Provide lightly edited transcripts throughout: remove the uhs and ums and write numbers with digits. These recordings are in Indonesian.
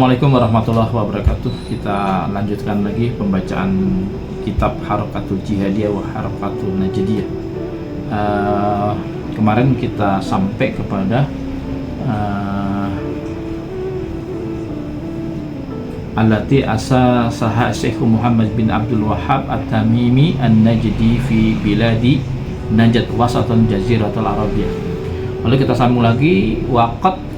Assalamualaikum warahmatullahi wabarakatuh. Kita lanjutkan lagi pembacaan kitab Harakatul Jihadiyah wa Harakatul Najdiyah. Kemarin kita sampai kepada allati asasaha Syekh Muhammad bin Abdul Wahhab At-Tamimi An-Najdi fi biladi Najd wasatan Jaziratul Arabiyah. Lalu kita sambung lagi waqad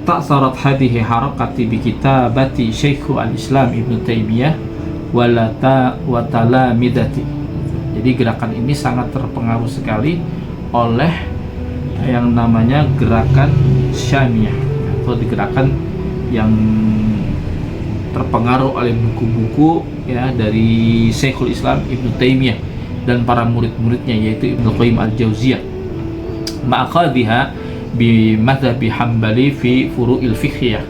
ta'sarat hadhihi harakati bi kitabati Syekh al-Islam Ibnu Taimiyah wa talamidati. Jadi gerakan ini sangat terpengaruh sekali oleh yang namanya gerakan Syamiyah atau gerakan yang terpengaruh oleh buku-buku ya dari Syekhul Islam Ibnu Taimiyah dan para murid-muridnya, yaitu Ibnu Qayyim al-Jauziyah. Ma'aqadhiha bi madhabi Hambali fi furu'il fiqhiyah,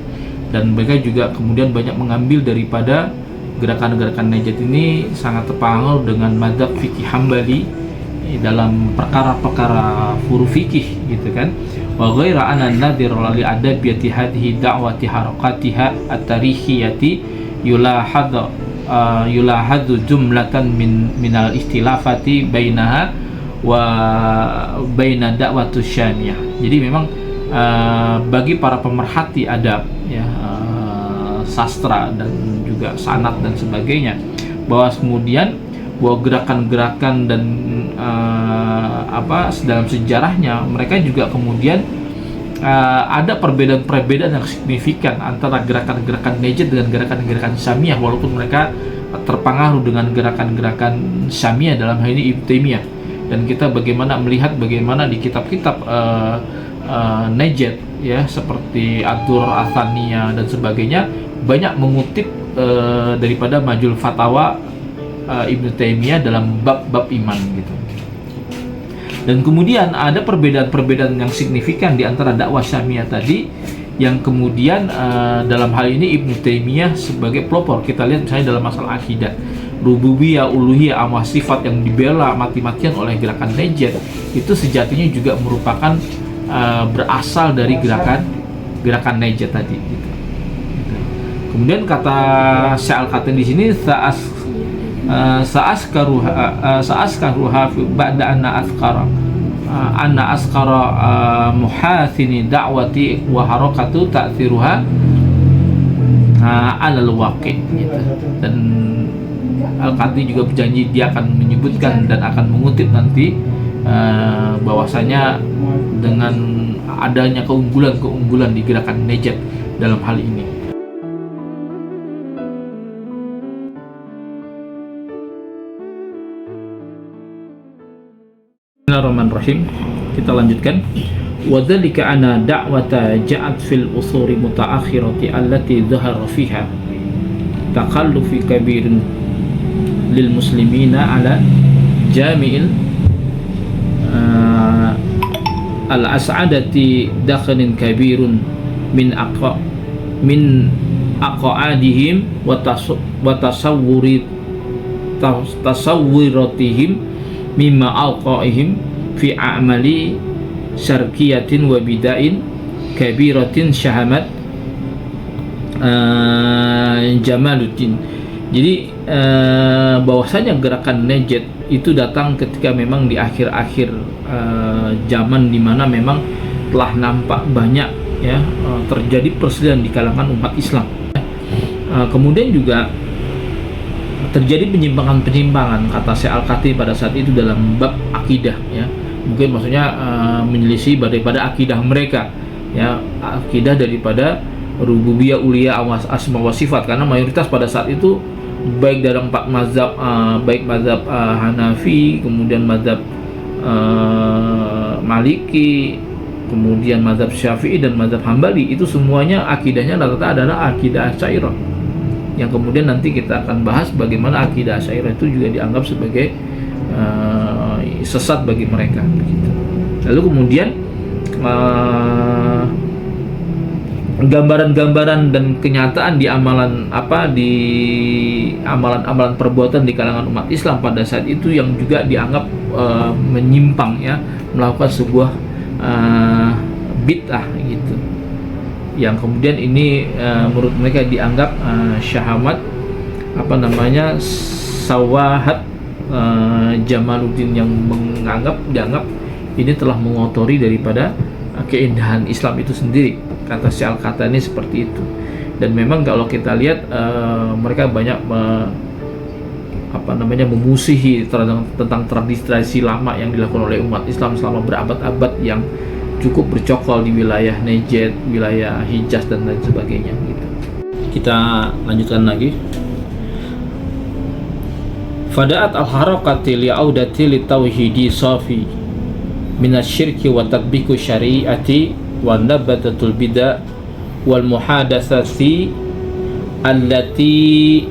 dan mereka juga kemudian banyak mengambil daripada gerakan-gerakan Najd ini sangat terpengaruh dengan madhab fikih Hambali dalam perkara-perkara furu fikih gitu kan. Wa ghaira anna nadhir li adabiyati hadhihi da'wati harakatiha at-tarikhiyati yulahadhu jumlatan minal istilafati bainaha wa baina da'watus Syamiyah. Jadi memang bagi para pemerhati adab ya, sastra dan juga sanad dan sebagainya, bahwa kemudian bahwa gerakan-gerakan dan dalam sejarahnya mereka juga kemudian ada perbedaan-perbedaan yang signifikan antara gerakan-gerakan Najd dengan gerakan-gerakan Syamiyah, walaupun mereka terpengaruh dengan gerakan-gerakan Syamiyah dalam hal ini Ibnu Taimiyah. Dan kita melihat bagaimana di kitab-kitab Najd ya, seperti Ad-Durr Ats-Tsaniyah dan sebagainya, banyak mengutip daripada Majul Fatawa Ibnu Taimiyah dalam bab-bab iman gitu. Dan kemudian ada perbedaan-perbedaan yang signifikan di antara dakwah Syamiyah tadi, yang kemudian dalam hal ini Ibnu Taimiyah sebagai pelopor. Kita lihat misalnya dalam masalah akidah, rububiyah, uluhiyah, amwah sifat yang dibela mati-matian oleh gerakan Najd, itu sejatinya juga merupakan berasal dari gerakan Najd tadi gitu. Kemudian kata Syekh Al-Khatib di sini sa'askaruha ba'da anna askara muhathini da'wati wa harakatu ta'thiruha alal waqi gitu. Dan Al-Qadhi juga berjanji dia akan menyebutkan dan akan mengutip nanti bahwasanya dengan adanya keunggulan-keunggulan di gerakan Najd dalam hal ini. Bismillahirrahmanirrahim. Kita lanjutkan. Wa dzalika ana da'wata ja'at fil usuri mutaakhirati allati dhahara fiha taqallufi kabirin lil muslimina ala jami'il al-as'adati dakhlin kabirun min aqaadihim wa tasawwuratihim mimma alqaihim fi a'mali syarkiyatin wa bidain kabiratin syahamat Jamaluddin. Jadi bahwasanya gerakan Najd itu datang ketika memang di akhir-akhir zaman, di mana memang telah nampak banyak ya terjadi perselisihan di kalangan umat Islam. Kemudian juga terjadi penyimpangan-penyimpangan, kata Syekh Al-Khatib pada saat itu dalam bab akidah ya. Mungkin maksudnya menyelisih daripada akidah mereka ya, akidah daripada rububiyah, uluhiyah, asma wa sifat, karena mayoritas pada saat itu baik dalam empat mazhab, baik mazhab Hanafi, kemudian mazhab Maliki, kemudian mazhab Syafi'i dan mazhab Hambali, itu semuanya akidahnya rata-rata adalah akidah Asy'ariyah, yang kemudian nanti kita akan bahas bagaimana akidah Asy'ariyah itu juga dianggap sebagai sesat bagi mereka begitu. Lalu kemudian gambaran-gambaran dan kenyataan di amalan perbuatan di kalangan umat Islam pada saat itu yang juga dianggap menyimpang ya, melakukan sebuah bid'ah gitu, yang kemudian ini menurut mereka dianggap syahamat Sawahat Jamaluddin, yang dianggap ini telah mengotori daripada keindahan Islam itu sendiri. Kata si Al-Qahtani seperti itu. Dan memang kalau kita lihat mereka banyak memusuhi tentang tradisi lama yang dilakukan oleh umat Islam selama berabad-abad, yang cukup bercokol di wilayah Najd, wilayah Hijaz dan lain sebagainya gitu. Kita lanjutkan lagi. Fada'at al-harakati li'audati li-tauhidi safi minasyirki wa tatbiku syari'ati wa nabatatul bid'ah wal muhadatsati allati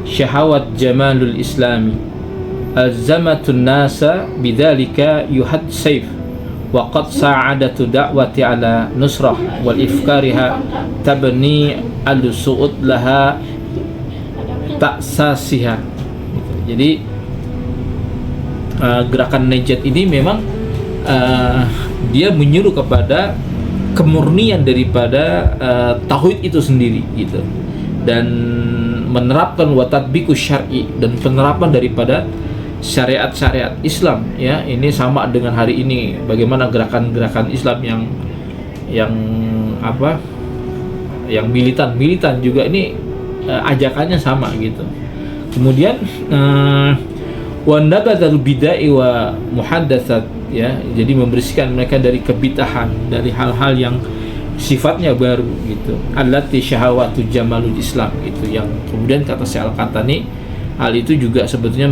syahawat jamalul islami alzamatun nasa bidzalika yuhad sayf wa qad sa'adatu da'wati ala nusrah wal ifkariha tabni al-su'ud laha ta'sasiha. Jadi gerakan Najd ini memang dia menyuruh kepada kemurnian daripada tauhid itu sendiri gitu, dan menerapkan watatbikus syar'i, dan penerapan daripada syariat-syariat Islam ya. Ini sama dengan hari ini bagaimana gerakan-gerakan Islam yang militan juga, ini ajakannya sama gitu. Kemudian wa nabadzal bid'ah wa muhaddatsat ya, jadi membersihkan mereka dari kebid'ahan, dari hal-hal yang sifatnya baru gitu, allati syahawatu jamalul Islam gitu, yang kemudian kata Syekh Al-Qahtani hal itu juga sebetulnya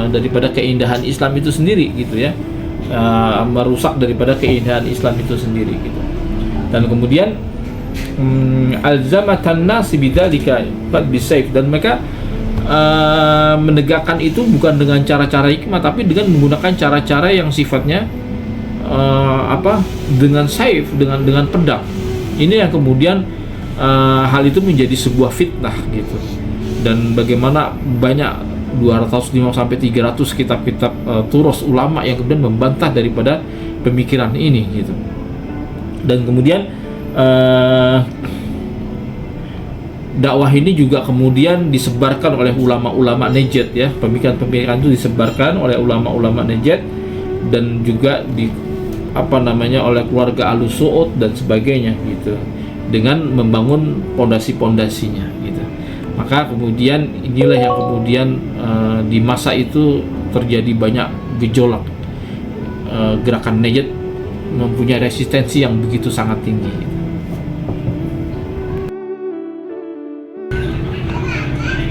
daripada keindahan Islam itu sendiri gitu ya, merusak daripada keindahan Islam itu sendiri gitu. Dan kemudian alzamatan nasi bidzalika qad bisayf, dan mereka menegakkan itu bukan dengan cara-cara hikmah, tapi dengan menggunakan cara-cara yang sifatnya dengan saif, dengan pedang. Ini yang kemudian hal itu menjadi sebuah fitnah gitu. Dan bagaimana banyak 250 sampai 300 kitab-kitab turos ulama yang kemudian membantah daripada pemikiran ini gitu. Dan kemudian dakwah ini juga kemudian disebarkan oleh ulama-ulama Najd ya, pemikiran-pemikiran itu disebarkan oleh ulama-ulama Najd, dan juga oleh keluarga Ahlus Su'ud dan sebagainya gitu, dengan membangun pondasi-pondasinya gitu. Maka kemudian inilah yang kemudian di masa itu terjadi banyak gejolak. Gerakan Najd mempunyai resistensi yang begitu sangat tinggi gitu.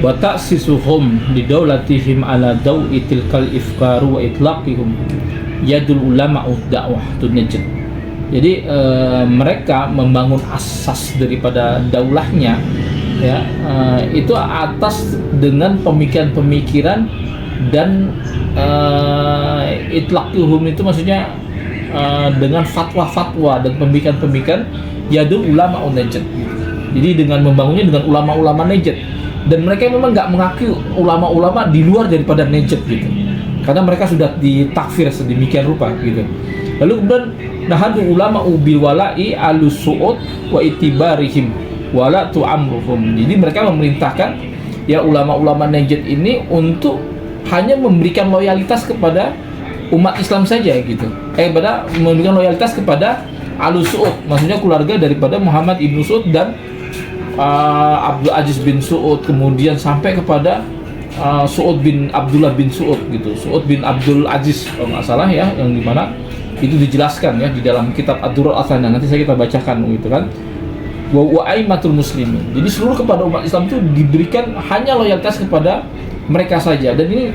Wa ta'sisuhum lidaulatihim ala dawi tilkal ifkaru wa itlaqihum yadul ulama dakwah Najd. Jadi mereka membangun asas daripada daulahnya ya, itu atas dengan pemikiran-pemikiran dan itlaqihum itu maksudnya dengan fatwa-fatwa dan pemikiran-pemikiran yadul ulama Najd. Jadi dengan membangunnya dengan ulama-ulama Najd. Dan mereka memang nggak mengakui ulama-ulama di luar daripada Najd gitu, karena mereka sudah ditakfir sedemikian rupa gitu. Lalu kemudian nahadu ulama bil wala'i alus su'ud wa itibarihim wala tu'amruhum. Jadi mereka memerintahkan ya ulama-ulama Najd ini untuk hanya memberikan loyalitas kepada umat Islam saja gitu. Pada memberikan loyalitas kepada alus su'ud, maksudnya keluarga daripada Muhammad ibnu Su'ud dan Abdul Aziz bin Su'ud, kemudian sampai kepada Su'ud bin Abdullah bin Su'ud gitu, Su'ud bin Abdul Aziz kalau nggak salah ya, yang dimana itu dijelaskan ya di dalam kitab Ad-Durrul Athanah, nanti kita bacakan gitu kan. Wa aimatul muslimin, jadi seluruh kepada umat Islam itu diberikan hanya loyalitas kepada mereka saja. Dan ini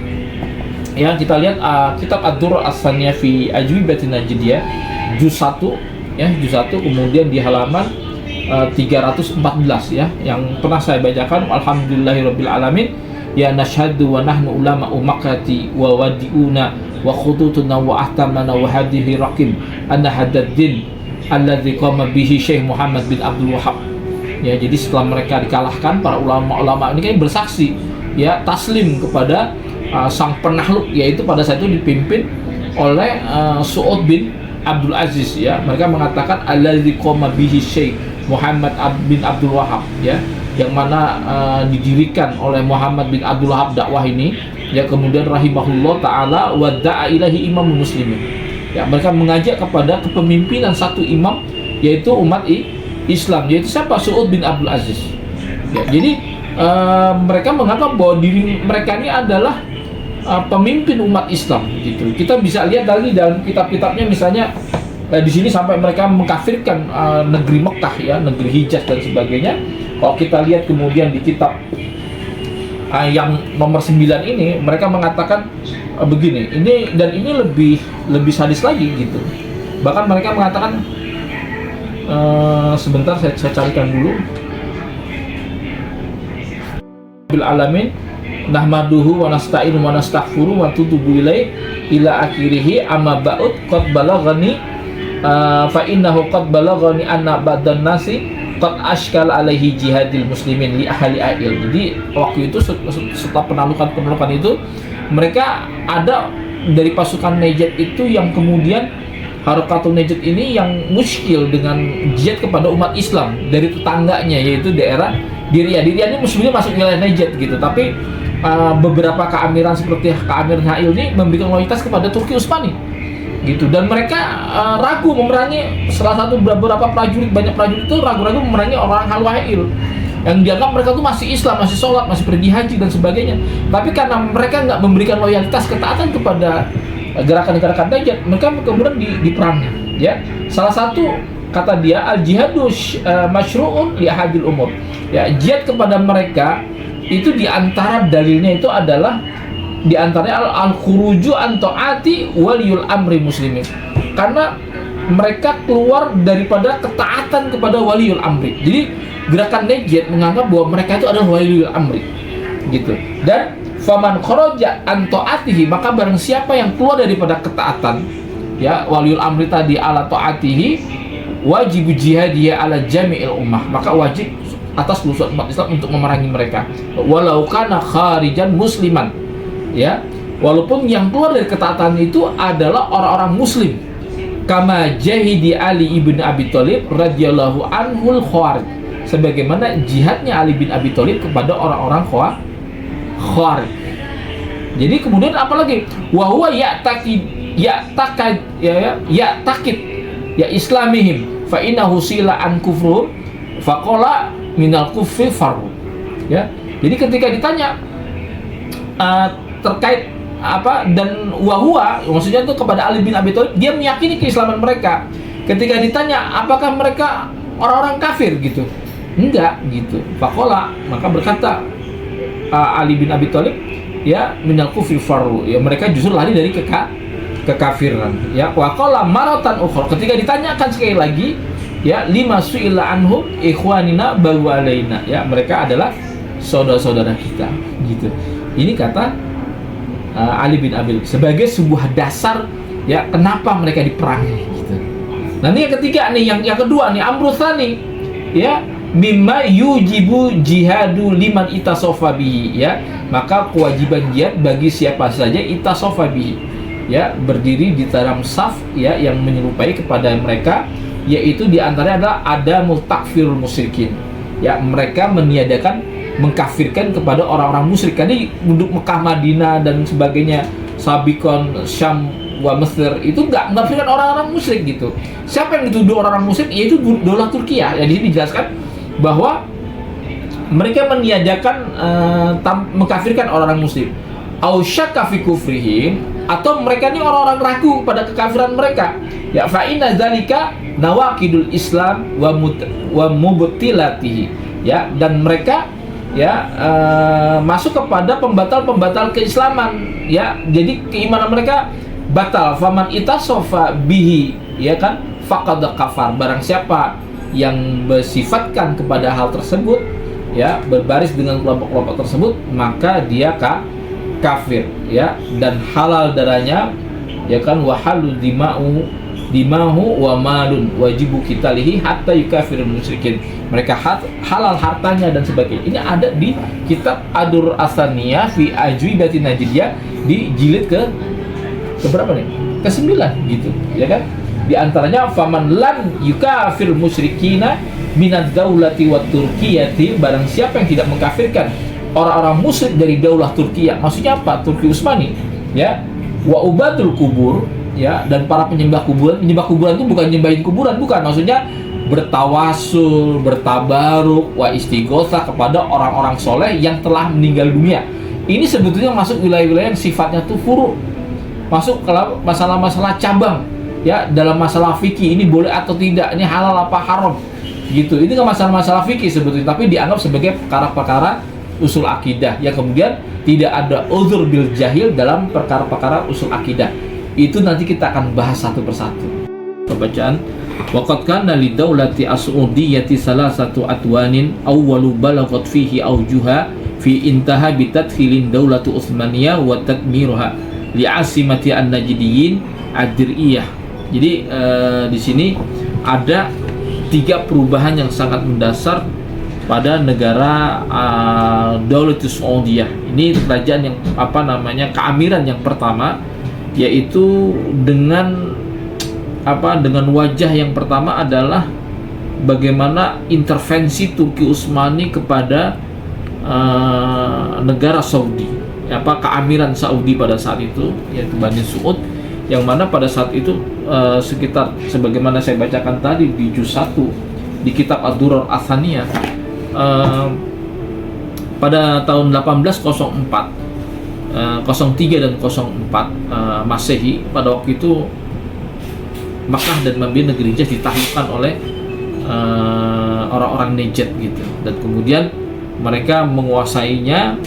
ya kita lihat kitab Ad-Durrul Athanah fi Ajwibatin Najdiyah juz 1 ya, juz 1 kemudian di halaman 314 ya, yang pernah saya bacakan. Alhamdulillahirabbil alamin ya nasyhadu wa nahnu ulama umakati wa wadiuna wa khudutuna wa ahtamana wa hadihi raqim anna hadaddin alladzi qama bihi Syekh Muhammad bin Abdul Wahhab ya. Jadi setelah mereka dikalahkan, para ulama-ulama ini kan bersaksi ya taslim kepada sang penakluk, yaitu pada saat itu dipimpin oleh Su'ud bin Abdul Aziz, ya. Mereka mengatakan alladzi qama bihi Syekh Muhammad bin Abdul Wahab, ya, yang mana didirikan oleh Muhammad bin Abdul Wahab dakwah ini, ya, kemudian rahimahullah taala wa da'a ilahi imam muslimin. Ya, mereka mengajak kepada kepemimpinan satu imam, yaitu umat Islam, yaitu siapa? Su'ud bin Abdul Aziz. Ya, jadi mereka menganggap bahwa diri mereka ini adalah pemimpin umat Islam, gitu. Kita bisa lihat lagi dalam kitab-kitabnya, misalnya di sini sampai mereka mengkafirkan negeri Mekah, ya, negeri Hijaz dan sebagainya. Kalau kita lihat kemudian di kitab yang nomor 9 ini, mereka mengatakan begini, ini lebih sadis lagi, gitu. Bahkan mereka mengatakan, sebentar saya carikan dulu. Bil alamin nahmaduhu wa nasta'inu wa nastaghfiru wa natubu ilaih ila akhirih amma ba'ud qad balaghani fa innahu qad balaghani anna badan nasi qad ashkal alaihi jihadil muslimin li ahli ail. Jadi waktu itu setelah penaklukan itu, mereka ada dari pasukan Najd itu yang kemudian Harakatul Najd ini yang muskil dengan jihad kepada umat Islam dari tetangganya, yaitu daerah Diria. Diria ini muslimnya masuk wilayah Najd, gitu. Tapi beberapa keamiran seperti keamiran Ha'il ini memberikan loyalitas kepada Turki Utsmani, gitu. Dan mereka ragu memerangi salah satu beberapa prajurit, banyak prajurit itu ragu-ragu memerangi orang Ha'il yang dianggap mereka tuh masih Islam, masih sholat, masih pergi haji dan sebagainya. Tapi karena mereka nggak memberikan loyalitas, ketaatan kepada gerakan-gerakan Najd, mereka kemudian diperangi, ya. Salah satu kata dia al-jihadu masyru'un li ahadil umur. Ya, jihad kepada mereka itu diantara dalilnya itu adalah diantaranya al-khuruju an ta'ati waliyul amri muslimin. Karena mereka keluar daripada ketaatan kepada waliul amri. Jadi gerakan Najd menganggap bahwa mereka itu adalah waliul amri, gitu. Dan faman kharaja an ta'atihi, maka barang siapa yang keluar daripada ketaatan, ya, waliul amri tadi ala ta'atihi, wajib jihadiyah ala jami'il ummah, maka wajib atas seluruh umat Islam untuk memerangi mereka, walau kana kharijan musliman, ya, walaupun yang keluar dari ketaatan itu adalah orang-orang muslim, kama jahidi Ali ibn Abi Thalib radhiyallahu anhul khawarij, sebagaimana jihadnya Ali bin Abi Thalib kepada orang-orang khawarij. Jadi kemudian apalagi wa huwa ya'taqid ya islamihim fa innahu sila an kufrun faqala minal kufri faru, ya. Jadi ketika ditanya terkait apa dan wahwa, maksudnya itu kepada Ali bin Abi Thalib, dia meyakini keislaman mereka. Ketika ditanya apakah mereka orang-orang kafir, gitu, enggak, gitu. Faqala, maka berkata Ali bin Abi Thalib, ya, minal kufri faru, ya, mereka justru lari dari kekafiran, ya. Waqala maratan ukhra, ketika ditanyakan sekali lagi, ya, lima su'ila anhum ikhwanina baru alaina, ya, mereka adalah saudara-saudara kita, gitu. Ini kata Ali bin Abi Thalib sebagai sebuah dasar, ya, kenapa mereka diperangi, gitu. Nah, ini yang ketiga nih, yang kedua nih, amru tsani, ya, mimma yujibu jihadu liman itasofa bihi, ya, maka kewajiban jihad bagi siapa saja itasofa bihi, ya, berdiri di dalam saf, ya, yang menyerupai kepada mereka, yaitu diantaranya adalah ada takfirul musyrikin, ya, mereka meniadakan, mengkafirkan kepada orang-orang musyrik. Jadi untuk Mekah, Madinah dan sebagainya, Sabikon, Syam, wa Mesir itu nggak mengkafirkan orang-orang musyrik, gitu. Siapa yang dituduh orang-orang musyrik? Yaitu dola Turki, ya. Di sini dijelaskan bahwa mereka meniadakan mengkafirkan orang-orang muslim. Au syakka fi kufrihim, atau mereka ini orang-orang ragu pada kekafiran mereka, ya, fa inna dzalika nawaqidul Islam wa mubtilatihi, ya, dan mereka, ya, masuk kepada pembatal-pembatal keislaman, ya. Jadi keimanan mereka batal. Faman itasofa bihi, ya kan, faqad kafar, barang siapa yang bersifatkan kepada hal tersebut, ya, berbaris dengan kelompok-kelompok tersebut, maka dia kafir, ya, dan halal darahnya, ya kan, wa halu dimahu wa malun wajibu qitalihi hatta yukafirul musyrikin, mereka halal hartanya dan sebagainya. Ini ada di kitab Ad-Durrur As-Saniyah fi Ajwibati Najdiyah di jilid ke berapa nih? ke-9 gitu, ya kan? Di antaranya faman lan yukafir musyrikina minad daulati wat turkiyati, barang siapa yang tidak mengkafirkan orang-orang musyrik dari daulah Turkiya. Maksudnya apa? Turki Utsmani, ya. Wa ubadul kubur, ya, dan para penyembah kuburan. Penyembah kuburan itu bukan nyembahin kuburan, bukan. Maksudnya bertawasul, bertabaruk, wa istighosah kepada orang-orang soleh yang telah meninggal dunia. Ini sebetulnya masuk wilayah-wilayah yang sifatnya tuh furu, masuk ke masalah-masalah cabang, ya, dalam masalah fikih ini boleh atau tidak, ini halal apa haram, gitu. Ini kan masalah-masalah fikih sebetulnya, tapi dianggap sebagai perkara-perkara usul akidah yang kemudian tidak ada uzur bil jahil dalam perkara-perkara usul akidah. Itu nanti kita akan bahas satu persatu. Pembacaan. Waqad kana li daulati as-Saudiyyati salasatu atwanin awwalu balagat fihi awjuha fi intaha bi tadkhilin daulatu Utsmaniyah wa tadmiruha li asimati an-Najdiyin ad-Dir'iyah. Jadi di sini ada 3 perubahan yang sangat mendasar pada negara Daulatus Saudiyah. Ini kerajaan yang keamiran yang pertama, yaitu dengan wajah yang pertama adalah bagaimana intervensi Turki Utsmani kepada negara Saudi, keamiran Saudi pada saat itu, yaitu Bani Suud, yang mana pada saat itu sekitar sebagaimana saya bacakan tadi di juz 1 di kitab Ad-Durar Ats-Tsaniyah, pada tahun 1804, 03 dan 04 Masehi, pada waktu itu Makkah dan Madinah, negeri Hijaz, ditaklukkan oleh orang-orang Najd gitu, dan kemudian mereka menguasainya,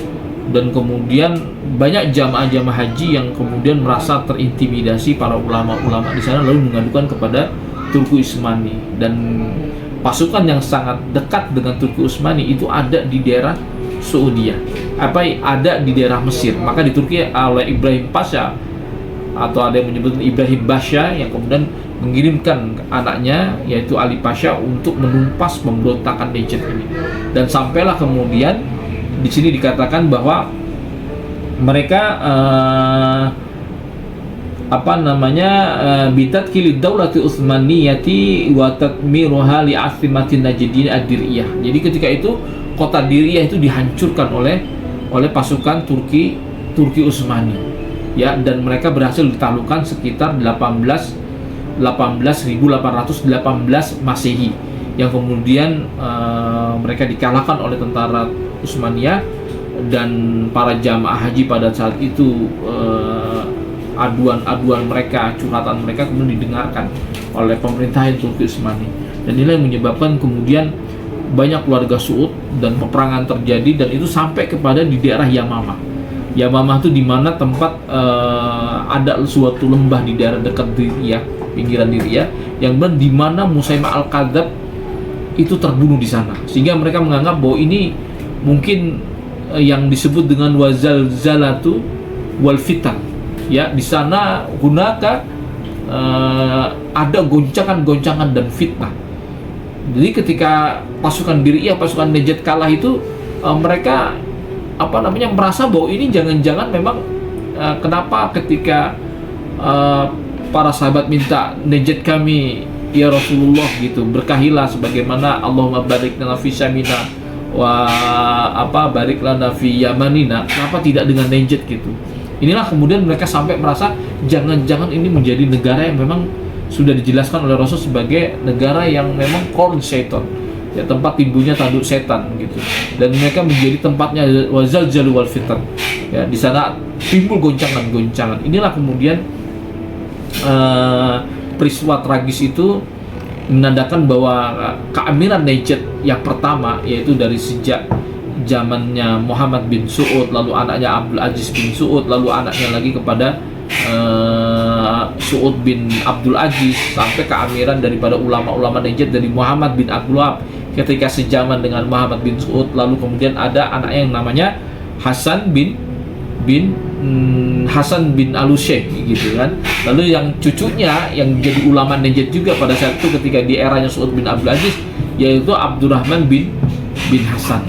dan kemudian banyak jamaah-jamaah haji yang kemudian merasa terintimidasi para ulama-ulama di sana, lalu mengadukan kepada Turki Utsmani. Dan pasukan yang sangat dekat dengan Turki Utsmani itu ada di daerah Saudiyah, ada di daerah Mesir. Maka di Turki oleh Ibrahim Pasha, atau ada yang menyebut Ibrahim Basha, yang kemudian mengirimkan anaknya yaitu Ali Pasha untuk menumpas pemberontakan Najd ini. Dan sampailah kemudian di sini dikatakan bahwa mereka bitatkilid daulati Utsmaniyati wa tatmiruha li asimatin Najdin ad-Dir'iyah. Jadi ketika itu kota Dir'iyah itu dihancurkan oleh pasukan Turki Utsmani, ya, dan mereka berhasil ditaklukkan sekitar 1818 Masehi, yang kemudian mereka dikalahkan oleh tentara Utsmaniyah, dan para jamaah haji pada saat itu aduan mereka, curhatan mereka kemudian didengarkan oleh pemerintahan Turki Utsmani, dan inilah yang menyebabkan kemudian banyak keluarga Suud dan peperangan terjadi, dan itu sampai kepada di daerah Yamamah. Yamamah itu di mana tempat ada suatu lembah di daerah dekat Diriyah, pinggiran Diriyah, yang di mana Musaimah Al-Kadzab itu terbunuh di sana, sehingga mereka menganggap bahwa ini mungkin yang disebut dengan wazalzalatu wal fitan, ya, di sana gunaka ada goncangan-goncangan dan fitnah. Jadi ketika pasukan Diriyah, pasukan Najd kalah itu, mereka merasa bahwa ini jangan-jangan memang kenapa ketika para sahabat minta Najd kami ya Rasulullah gitu, berkahilah sebagaimana Allahumma barik lana fi syamina wa barik lana fi yamanina, kenapa tidak dengan Najd gitu. Inilah kemudian mereka sampai merasa jangan-jangan ini menjadi negara yang memang sudah dijelaskan oleh Rasul sebagai negara yang memang korn syaitan, ya, tempat timbulnya tanduk setan gitu, dan mereka menjadi tempatnya wazalzalu wal fitan, ya, di sana timbul goncangan-goncangan. Inilah kemudian peristiwa tragis itu menandakan bahwa keamiran Najd yang pertama, yaitu dari sejak zamannya Muhammad bin Suud, lalu anaknya Abdul Aziz bin Suud, lalu anaknya lagi kepada Suud bin Abdul Aziz, sampai keamiran daripada ulama-ulama Najd dari Muhammad bin Abdul Wahab ketika sejaman dengan Muhammad bin Suud, lalu kemudian ada anak yang namanya Hasan bin Al-Sheikh gitu kan. Lalu yang cucunya yang jadi ulama Najd juga pada saat itu ketika di eranya Suud bin Abdul Aziz, yaitu Abdurrahman bin Hasan.